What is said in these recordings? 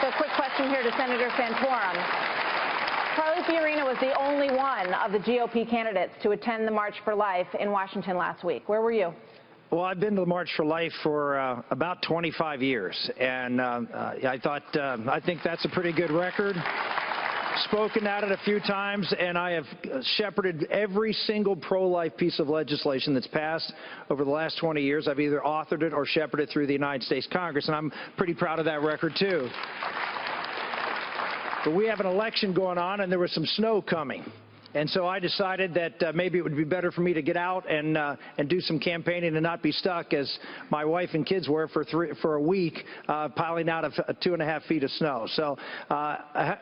So a quick question here to Senator Santorum. Carly Fiorina was the only one of the GOP candidates to attend the March for Life in Washington last week. Where were you? Well, I've been to the March for Life for about 25 years, and I think that's a pretty good record. Spoken at it a few times, and I have shepherded every single pro-life piece of legislation that's passed over the last 20 years. I've either authored it or shepherded it through the United States Congress, and I'm pretty proud of that record, too. But we have an election going on, and there was some snow coming. And so I decided that maybe it would be better for me to get out and do some campaigning and not be stuck, as my wife and kids were for a week, piling out of 2.5 feet of snow. So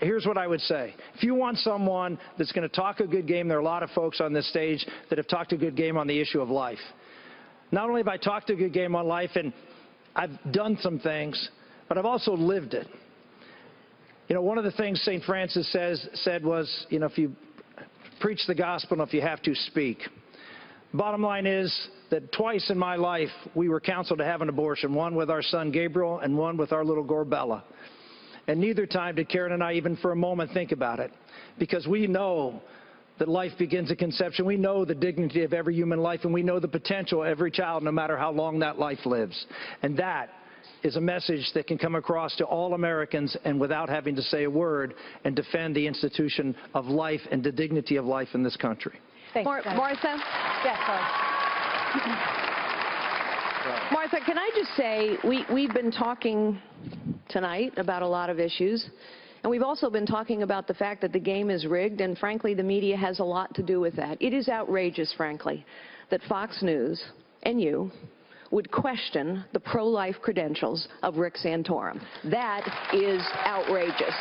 here's what I would say. If you want someone that's going to talk a good game, there are a lot of folks on this stage that have talked a good game on the issue of life. Not only have I talked a good game on life, and I've done some things, but I've also lived it. You know, one of the things St. Francis said was, you know, if you preach the gospel, and if you have to, speak. Bottom line is that twice in my life we were counseled to have an abortion, one with our son Gabriel and one with our little girl Bella. And neither time did Karen and I even for a moment think about it, because we know that life begins at conception. We know the dignity of every human life, and we know the potential of every child, no matter how long that life lives. And that is a message that can come across to all Americans and without having to say a word, and defend the institution of life and the dignity of life in this country. Thanks, Martha? Yes, sorry. Martha, can I just say, we've been talking tonight about a lot of issues, and we've also been talking about the fact that the game is rigged, and frankly, the media has a lot to do with that. It is outrageous, frankly, that Fox News and you would question the pro-life credentials of Rick Santorum. That is outrageous.